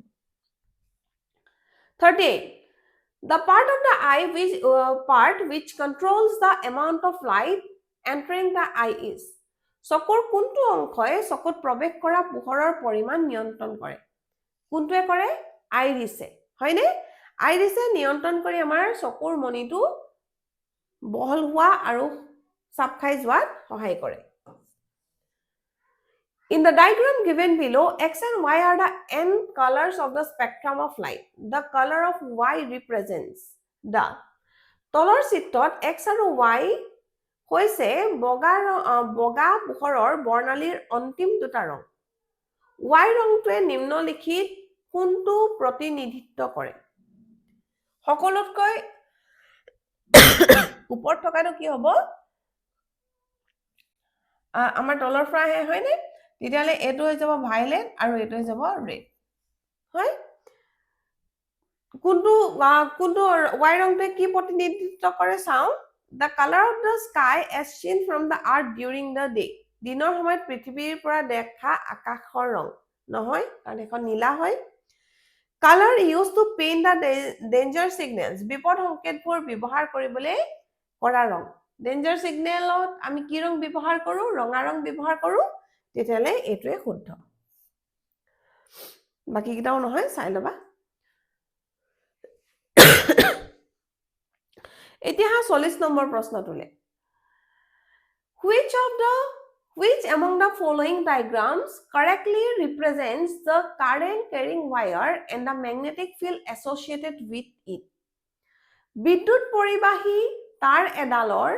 38. The part of the eye which controls the amount of light entering the eye is. চকুৰ কোনটো অংশই চকুত প্ৰৱেশ কৰা পোহৰৰ পৰিমাণ নিয়ন্ত্ৰণ কৰে? কোনটোৱে কৰে? আইৰিছে, হয়নে? আইৰিছে নিয়ন্ত্ৰণ কৰি আমাৰ চকুৰ মণিটো বহল হোৱা আৰু চাপ খাই যোৱাত সহায় কৰে। In the diagram given below, X and Y are the n colors of the spectrum of light. The color of Y represents the. তলৰ চিত্ৰত X আৰু Y হৈছে বগা পোহৰৰ বৰ্ণালীৰ অন্তিম দুটা ৰং। Y ৰংটোৱে নিম্নলিখিত কোনটো প্ৰতিনিধিত্ব কৰে? সকলোতকৈ ওপৰত থকাটো কি হ'ব? আমাৰ তলৰ পৰা আহে, হয়নে? তেতিয়াহ'লে এইটো হৈ যাব ভাইলেট আৰু এইটো হৈ যাব ৰেড। হয়? কোনটো Y ৰংটোৱে কি প্ৰতিনিধিত্ব কৰে চাওঁ? The color of the sky as seen from the earth during the day. দিনৰ সময়ত পৃথিৱীৰ পৰা দেখা আকাশৰ ৰং নহয়, কাৰণ এখন নীলা হয়। Colour use to paint the danger signals বিপদ সংকেতবোৰ ব্যৱহাৰ কৰিবলৈ কৰা ৰং ডেঞ্জাৰ ছিগনেলত আমি কি ৰং ব্যৱহাৰ কৰোঁ ৰঙা ৰং ব্যৱহাৰ কৰোঁ তেতিয়াহ'লে এইটোৱে শুদ্ধ বাকীকেইটাও নহয় চাই ল'বা এতিয়া 40 number প্ৰশ্নটোলে Which among the following diagrams correctly represents the current carrying wire and the magnetic field associated with it? বিদ্যুৎ পৰিবাহী তাৰ এডালৰ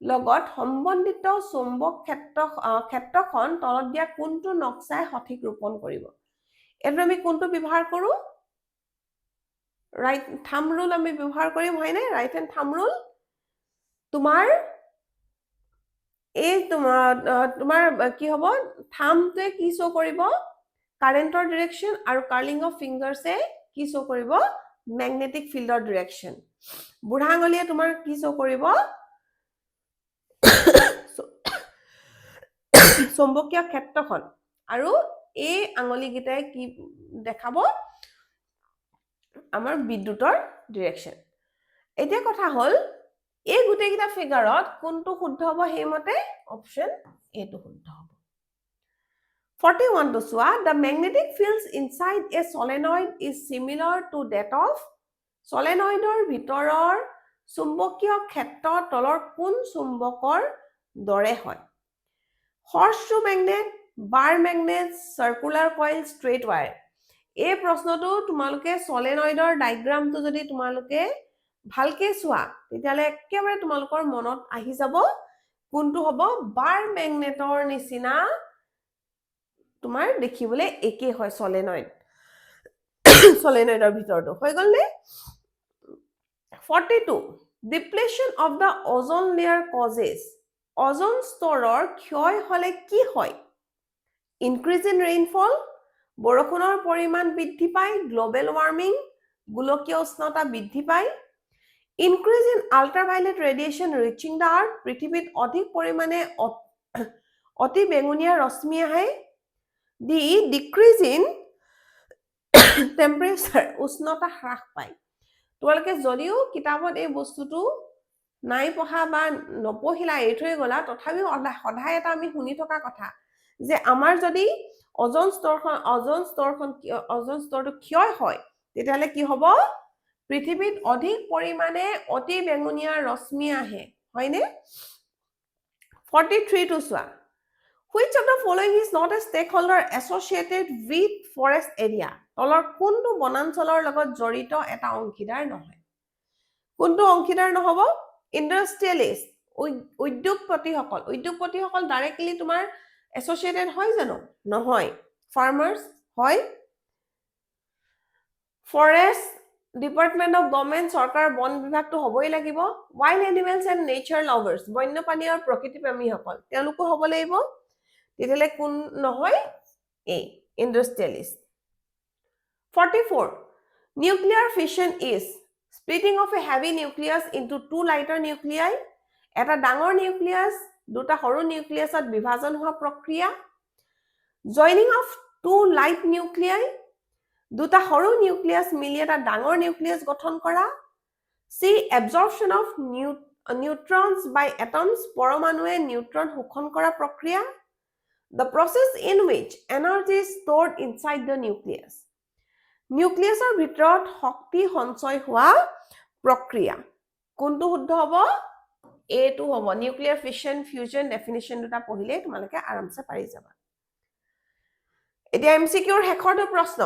লগত সম্বন্ধিত চুম্বক ক্ষেত্ৰখন তলত দিয়া কোনটো নক্সাই সঠিক ৰূপন কৰিব এটো আমি কোনটো ব্যৱহাৰ কৰো ৰাইট থাম ৰুল আমি ব্যৱহাৰ কৰিম হয়নে ৰাইট এণ্ড থাম ৰুল তোমাৰ এই তোমাৰ কি হ'ব থামটোৱে কি শো কৰিব কাৰেন্টৰ ডাইৰেকশন আৰু কাৰ্লিং অফ ফিংগাৰছে কি শো কৰিব ম্যাগনেটিক ফিল্ডৰ ডাইৰেকশন বুঢ়া আঙুলিয়ে তোমাৰ কি শো কৰিব চুম্বকীয় ক্ষেত্ৰখন আৰু এই আঙুলিকেইটাই কি দেখাব আমাৰ বিদ্যুতৰ ডাইৰেকশন এতিয়া কথা হল এই গুটেকিটা ফিগাৰত কোনটো শুদ্ধ হ'ব হেমতে অপচন এ টো শুদ্ধ হ'ব 41 to চোৱা the magnetic fields inside a solenoid is similar to that of solenoidৰ ভিতৰৰ চুম্বকীয় ক্ষেত্ৰ তলৰ কোন চুম্বকৰ দৰে হয় horseshoe magnet bar magnet circular coil straight wire এই প্ৰশ্নটো তোমালোকে solenoidৰ ডায়াগ্ৰামটো যদি তোমালোকে ভালকে চোৱা তেতিয়ালে একেবাৰে তোমালোকৰ মনত আহি যাব কোনটো হ'ব bar magnetৰ নিচিনা তোমাৰ দেখিবলৈ একে হয় solenoid solenoidৰ ভিতৰটো হৈ গল নে 42 depletion of the ozone layer causes ozone স্তৰৰ ক্ষয় হলে কি হয় increase in rainfall বৰষুণৰ পৰিমাণ বৃদ্ধি পায় গ্লোবাল ওয়াৰ্মিং গোলকীয় উষ্ণতা বৃদ্ধি পায় increase in ultraviolet radiation reaching the earth পৃথিৱীত অধিক পৰিমাণে অতি বেঙুনীয়া ৰশ্মি আহে the decrease in temperature উষ্ণতা হ্ৰাস পায় তোমালোকে যদিও কিতাপত এই বস্তুটো নাই পঢ়া বা নপঢ়িলা এইথৈ গলা তথাপিও সদায় এটা আমি শুনি থকা কথা যে আমাৰ যদি ওজন স্তৰটো ক্ষয় হয় তেতিয়ালে কি হ'ব পৃথিৱীত অধিক পৰিমাণে অতি বেঙুনীয়া ৰশ্মি আহে হয়নে 43 to চোৱা Which of the following is not a stakeholder associated with forest area? তলৰ কোনটো বনাঞ্চলৰ লগত জড়িত এটা অংশীদাৰ নহয় কোনটো অংশীদাৰ নহব ইন্ডাষ্ট্ৰিয়েলিষ্ট উদ্যোগপতিসকল ডাইৰেক্টলি তোমাৰ এছ'চিয়েটেড হয় জানো নহয় ফাৰ্মাৰ্স হয় ফৰেষ্ট ডিপাৰ্টমেন্ট অফ গভৰ্নমেন্ট চৰকাৰ বন বিভাগটো হ'বই লাগিব ওয়াইল্ড এনিমেলছ এণ্ড নেচাৰ লাভাৰ্স বন্যপ্ৰাণী আৰু প্ৰকৃতি প্ৰেমীসকল তেওঁলোকো হ'ব লাগিব তেতিয়ালে কোন নহয় এ ইন্ডাষ্ট্ৰিয়েলিষ্ট 44 nuclear fission is splitting of a heavy nucleus into two lighter nuclei এটা ডাঙৰ নিউক্লিয়াছ দুটা সৰু নিউক্লিয়াছত বিভাজন হোৱা প্ৰক্ৰিয়া joining of two light nuclei দুটা সৰু নিউক্লিয়াছ মিলি এটা ডাঙৰ নিউক্লিয়াছ গঠন কৰা C absorption of neutrons by atoms পৰমাণুৱে নিউট্ৰন শোষণ কৰা প্ৰক্ৰিয়া the process in which energy is stored inside the nucleus নিউক্লিয়াছৰ ভিতৰত শক্তি সঞ্চয় হোৱা প্ৰক্ৰিয়া কোনটো শুদ্ধ হ'ব এটো হ'ব নিউক্লিয়াৰ ফিশন ফিউজন ডেফিনিশন দুটা পঢ়িলে তোমালোকে আৰামছে পাৰি যাবা এতিয়া এমসিকিউৰ শেষৰটো প্ৰশ্ন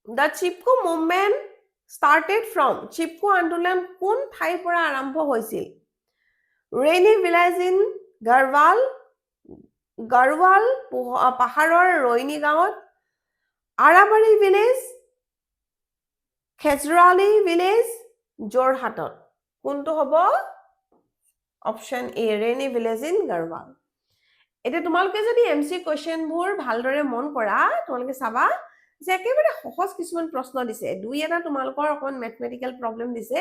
The Chipko movement started from Chipko আন্দোলন কোন ঠাইৰ পৰা আৰম্ভ হৈছিল Rainy village in Garhwal পাহাৰৰ ৰৈনী গাঁৱত আৰাবাৰী ভিলেজ খেজৰালী ভিলেজ জৰহাটত কোনটো হ'ব option A Reni village in Garhwal এটা তোমালোকে যদি এমসি কোৱেশ্চনবোৰ ভালদৰে মন কৰা তোমালোকে চাবা যে একেবাৰে সহজ কিছুমান প্ৰশ্ন দিছে দুই এটা তোমালোকৰ অকন ম্যাথমেটিক্যাল প্ৰবলেম দিছে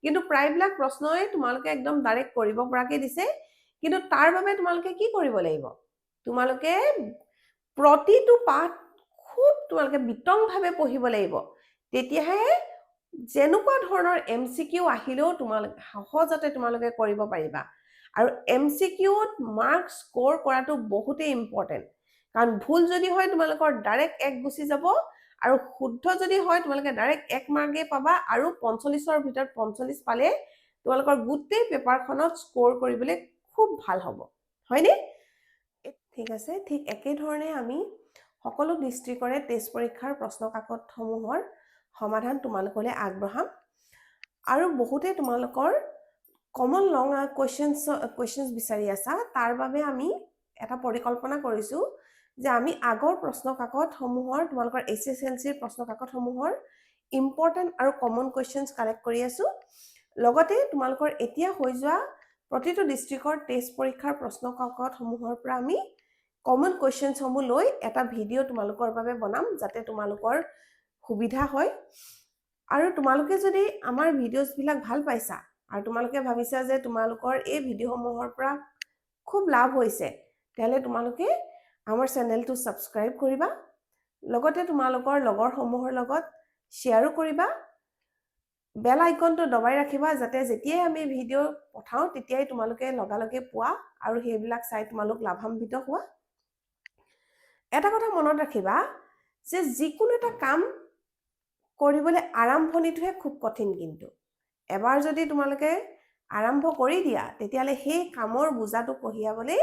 কিন্তু প্ৰায়বিলাক প্ৰশ্নই তোমালোকে একদম ডাইৰেক্ট কৰিব পৰাকে দিছে কিন্তু তাৰ বাবে তোমালোকে কি কৰিব লাগিব তোমালোকে প্ৰতিটো পাঠ খুব তোমালোকে বিতংভাৱে পঢ়িব লাগিব তেতিয়াহে যেনেকুৱা ধৰণৰ MCQ আহিলেও তোমালোকে সহজতে তোমালোকে কৰিব পাৰিবা আৰু MCQত মাৰ্ক স্ক'ৰ কৰাটো বহুতেই ইম্পৰ্টেণ্ট কাৰণ ভুল যদি হয় তোমালোকৰ ডাইৰেক্ট 1 গুচি যাব আৰু শুদ্ধ যদি হয় তোমালোকে ডাইৰেক্ট 1 মাৰ্কেই পাবা আৰু 45ৰ ভিতৰত 45 পালে তোমালোকৰ গোটেই পেপাৰখনত স্ক'ৰ কৰিবলৈ খুব ভাল হ'ব হয়নে ঠিক আছে ঠিক একে ধৰণে আমি সকলো ডিস্ট্ৰিক্টৰে টেষ্ট পৰীক্ষাৰ প্ৰশ্ন কাকতসমূহৰ সমাধান তোমালোকলৈ আগবঢ়াম আৰু বহুতে তোমালোকৰ কমন লং কোৱেশ্চনছ বিচাৰি আছা তাৰ বাবে আমি এটা পৰিকল্পনা কৰিছো যে আমি আগৰ প্ৰশ্ন কাকতসমূহৰ তোমালোকৰ HSLCৰ প্ৰশ্ন কাকতসমূহৰ ইম্পৰ্টেন্ট আৰু কমন কোৱেশ্চনছ কালেক্ট কৰি আছো লগতে তোমালোকৰ এতিয়া হৈ যোৱা প্ৰতিটো ডিস্ট্ৰিক্টৰ টেষ্ট পৰীক্ষাৰ প্ৰশ্ন কাকতসমূহৰ পৰা আমি কমন কোৱেশ্চনসমূহ লৈ এটা ভিডিঅ' তোমালোকৰ বাবে বনাম যাতে তোমালোকৰ সুবিধা হয় আৰু তোমালোকে যদি আমাৰ ভিডিঅ'ছবিলাক ভাল পাইছা আৰু তোমালোকে ভাবিছা যে তোমালোকৰ এই ভিডিঅ'সমূহৰ পৰা খুব লাভ হৈছে তেলে তোমালোকে আমাৰ চেনেলটো সাবস্ক্ৰাইব কৰিবা লগতে তোমালোকৰ লগৰসমূহৰ লগত শ্বেয়াৰো কৰিবা বেল আইকনটো দবাই ৰাখিবা যাতে যেতিয়াই আমি ভিডিঅ' পঠাও তেতিয়াই তোমালোকে লগালগে পোৱা আৰু সেইবিলাক চাই তোমালোক লাভান্বিত হোৱা এটা কথা মনত ৰাখিবা যে যিকোনো এটা কাম কৰিবলৈ আৰম্ভণিটোহে খুব কঠিন কিন্তু এবাৰ যদি তোমালোকে আৰম্ভ কৰি দিয়া তেতিয়ালে সেই কামৰ বুজাটো কঢ়িয়াবলৈ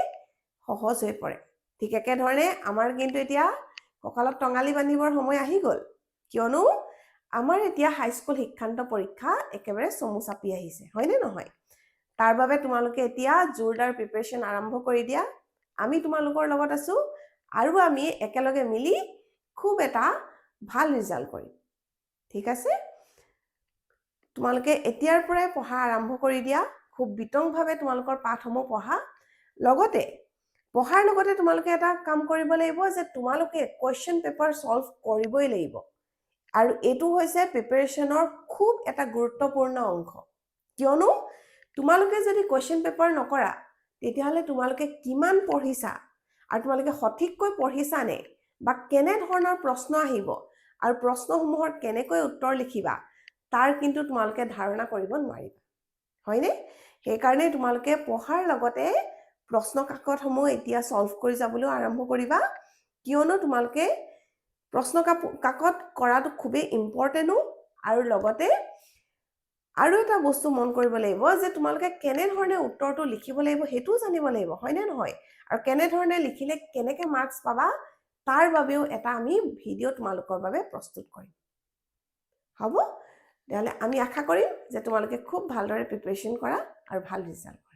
সহজ হৈ পৰে ঠিক একে ধৰণে আমাৰ কিন্তু এতিয়া কঁকালত টঙালি বান্ধিবৰ সময় আহি গ'ল কিয়নো আমাৰ এতিয়া হাইস্কুল শিক্ষান্ত পৰীক্ষা একেবাৰে চমু চাপি আহিছে হয়নে নহয় তাৰ বাবে তোমালোকে এতিয়া জোৰদাৰ প্ৰিপাৰেচন আৰম্ভ কৰি দিয়া আমি তোমালোকৰ লগত আছো আৰু আমি একেলগে মিলি খুব এটা ভাল ৰিজাল্ট কৰিম ঠিক আছে তোমালোকে এতিয়াৰ পৰাই পঢ়া আৰম্ভ কৰি দিয়া খুব বিতংভাৱে তোমালোকৰ পাঠসমূহ পঢ়া লগতে পঢ়াৰ লগতে তোমালোকে এটা কাম কৰিব লাগিব যে তোমালোকে কোৱেশ্চন পেপাৰ সলভ কৰিবই লাগিব আৰু এটো হৈছে প্ৰিপাৰেচনৰ খুব এটা গুৰুত্বপূৰ্ণ অংশ কিয়নো তোমালোকে যদি কোৱেশ্চন পেপাৰ নকৰা তেতিয়াহলে তোমালোকে কিমান পঢ়িছা আৰু তোমালোকে সঠিককৈ পঢ়িছা নে বা কেনে ধৰণৰ প্ৰশ্ন আহিব আৰু প্ৰশ্নসমূহৰ কেনেকৈ উত্তৰ লিখিবা তাৰ কিন্তু তোমালোকে ধাৰণা কৰিব নোৱাৰিবা হয়নে সেই কাৰণে তোমালোকে পঢ়াৰ লগতে প্ৰশ্ন কাকতসমূহ এতিয়া সলভ কৰি যাবলৈ আৰম্ভ কৰিবা কিয়নো তোমালোকে প্ৰশ্ন কাকত কৰাটো খুবেই ইম্পৰ্টেন্ট আৰু লগতে আৰু এটা বস্তু মন কৰিব লাগিব যে তোমালোকে কেনে ধৰণে উত্তৰটো লিখিব লাগিব হেতু জানিব লাগিব হয়নে নহয় আৰু কেনে ধৰণে লিখিলে কেনেকৈ মাৰ্কস পাবা তাৰ বাবেও এটা আমি ভিডিঅ' তোমালোকৰ বাবে প্ৰস্তুত কৰিম হ'ব তেতিয়াহ'লে আমি আশা কৰিম যে তোমালোকে খুব ভালদৰে প্ৰিপাৰেচন কৰা আৰু ভাল ৰিজাল্ট